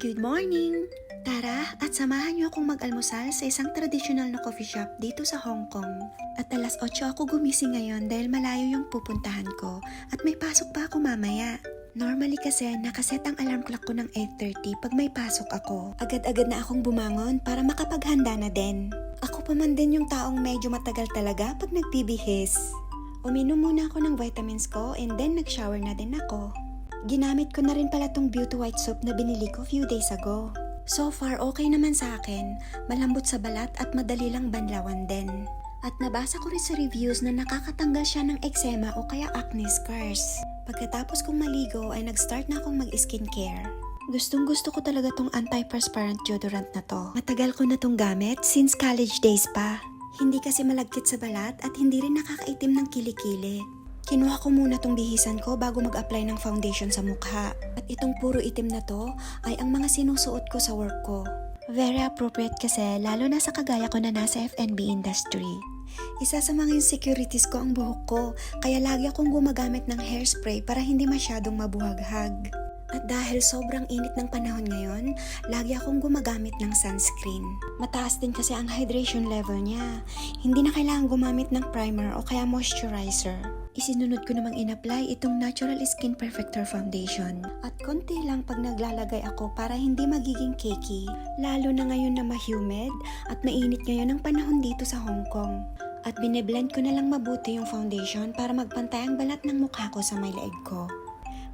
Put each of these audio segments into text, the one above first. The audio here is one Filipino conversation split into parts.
Good morning! Tara at samahan niyo akong mag-almusal sa isang tradisyonal na coffee shop dito sa Hong Kong. At alas 8 ako gumising ngayon dahil malayo yung pupuntahan ko at may pasok pa ako mamaya. Normally kasi nakaset ang alarm clock ko ng 8:30 pag may pasok ako. Agad-agad na akong bumangon para makapaghanda na din. Ako pa man din yung taong medyo matagal talaga pag nagbibihis. Uminom muna ako ng vitamins ko and then nag-shower na din ako. Ginamit ko na rin pala tong Beauty White Soap na binili ko few days ago. So far, okay naman sa akin. Malambot sa balat at madali lang banlawan din. At nabasa ko rin sa reviews na nakakatanggal siya ng eczema o kaya acne scars. Pagkatapos kong maligo ay nag-start na akong mag-skincare. Gustong-gusto ko talaga tong anti-perspirant deodorant na to. Matagal ko na tong gamit since college days pa. Hindi kasi malagkit sa balat at hindi rin nakakaitim ng kilikili. Kinuha ko muna tong bihisan ko bago mag-apply ng foundation sa mukha. At itong puro itim na to ay ang mga sinusuot ko sa work ko. Very appropriate kasi lalo na sa kagaya ko na nasa F&B industry. Isa sa mga insecurities ko ang buhok ko, kaya lagi akong gumagamit ng hairspray para hindi masyadong mabuhaghag. At dahil sobrang init ng panahon ngayon, lagi akong gumagamit ng sunscreen. Mataas din kasi ang hydration level niya. Hindi na kailangan gumamit ng primer o kaya moisturizer. Isinunod ko namang in-apply itong Natural Skin Perfector Foundation. At konti lang pag naglalagay ako para hindi magiging cakey. Lalo na ngayon na ma-humid at mainit ngayon ang panahon dito sa Hong Kong. At bine-blend ko na lang mabuti yung foundation para magpantay ang balat ng mukha ko sa may leeg ko.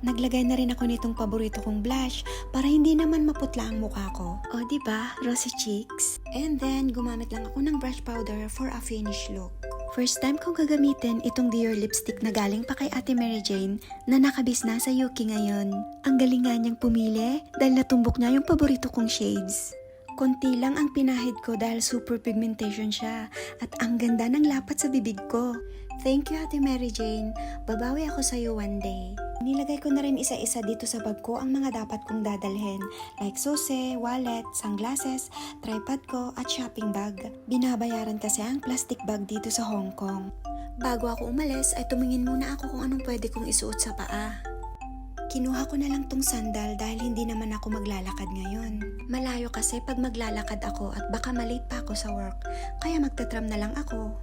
Naglagay na rin ako nitong paborito kong blush para hindi naman maputla ang mukha ko. O diba, rosy cheeks? And then, gumamit lang ako ng brush powder for a finish look. First time kong gagamitin itong Dior lipstick na galing pa kay Ate Mary Jane na nakabis na sa Yuki ngayon. Ang galing nga niyang pumili dahil natumbok niya yung paborito kong shades. Konti lang ang pinahid ko dahil super pigmentation siya at ang ganda ng lapat sa bibig ko. Thank you Ate Mary Jane, babawi ako sa iyo one day. Nilagay ko na rin isa-isa dito sa bag ko ang mga dapat kong dadalhin like susi, wallet, sunglasses, tripod ko at shopping bag. Binabayaran kasi ang plastic bag dito sa Hong Kong. Bago ako umalis ay tumingin muna ako kung anong pwede kong isuot sa paa. Kinuha ko na lang tong sandal dahil hindi naman ako maglalakad ngayon. Malayo kasi pag maglalakad ako at baka malate pa ako sa work, kaya magtatram na lang ako.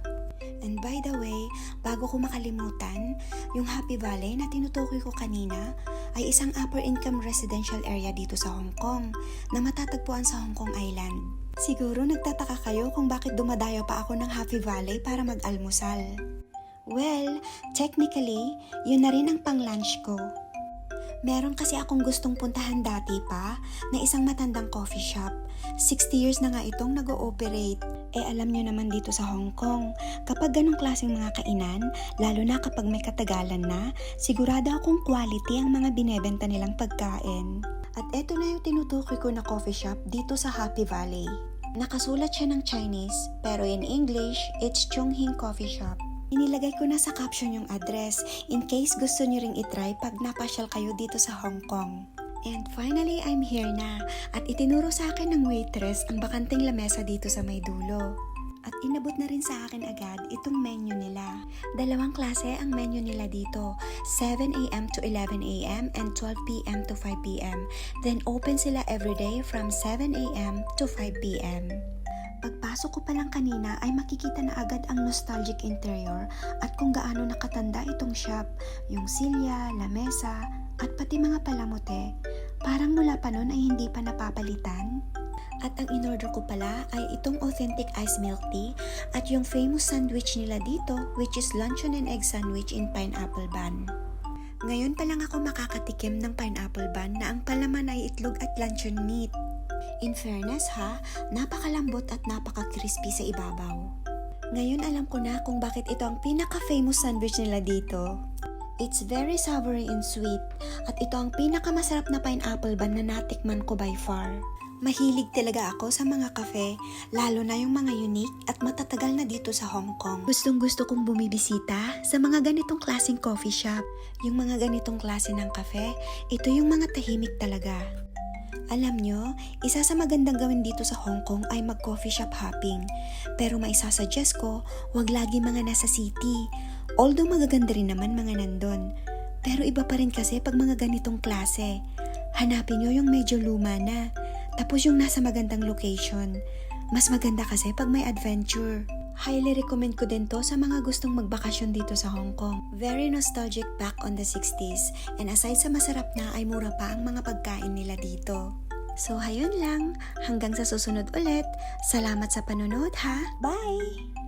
And by the way, bago ko makalimutan, yung Happy Valley na tinutukoy ko kanina ay isang upper income residential area dito sa Hong Kong na matatagpuan sa Hong Kong Island. Siguro nagtataka kayo kung bakit dumadayo pa ako ng Happy Valley para mag-almusal. Well, technically, yun na rin ang pang-lunch ko. Meron kasi akong gustong puntahan dati pa na isang matandang coffee shop. 60 years na nga itong nag-ooperate. Alam nyo naman dito sa Hong Kong, kapag ganong klaseng mga kainan, lalo na kapag may katagalan na, sigurado akong quality ang mga binebenta nilang pagkain. At eto na yung tinutukoy ko na coffee shop dito sa Happy Valley. Nakasulat siya ng Chinese, pero in English, it's Chunghing Coffee Shop. Inilagay ko na sa caption yung address in case gusto nyo ring itry pag napasyal kayo dito sa Hong Kong. And finally, I'm here na at itinuro sa akin ng waitress ang bakanting lamesa dito sa may dulo. At inabot na rin sa akin agad itong menu nila. Dalawang klase ang menu nila dito, 7 a.m. to 11 a.m. and 12 p.m. to 5 p.m. Then open sila everyday from 7 a.m. to 5 p.m. Pagpasok ko pa lang kanina ay makikita na agad ang nostalgic interior at kung gaano nakatanda itong shop, yung silya, lamesa, at pati mga palamote. Parang mula pa nun ay hindi pa napapalitan. At ang in-order ko pala ay itong authentic iced milk tea at yung famous sandwich nila dito which is luncheon and egg sandwich in pineapple bun. Ngayon pa lang ako makakatikim ng pineapple bun na ang palaman ay itlog at luncheon meat. In fairness ha, napakalambot at napaka-crispy sa ibabaw. Ngayon alam ko na kung bakit ito ang pinaka-famous sandwich nila dito. It's very savory and sweet at ito ang pinakamasarap na pineapple bun na natikman ko by far. Mahilig talaga ako sa mga kafe, lalo na yung mga unique at matatagal na dito sa Hong Kong. Gustong gusto kong bumibisita sa mga ganitong klaseng coffee shop. Yung mga ganitong klase ng kafe, ito yung mga tahimik talaga. Alam nyo, isa sa magandang gawin dito sa Hong Kong ay mag-coffee shop hopping. Pero maisasuggest ko, wag lagi mga nasa city. Although magaganda rin naman mga nandun. Pero iba pa rin kasi pag mga ganitong klase. Hanapin nyo yung medyo luma na. Tapos yung nasa magandang location. Mas maganda kasi pag may adventure. Highly recommend ko din to sa mga gustong magbakasyon dito sa Hong Kong. Very nostalgic back on the 60s. And aside sa masarap na ay mura pa ang mga pagkain nila dito. So hayun lang, hanggang sa susunod ulit. Salamat sa panonood ha. Bye!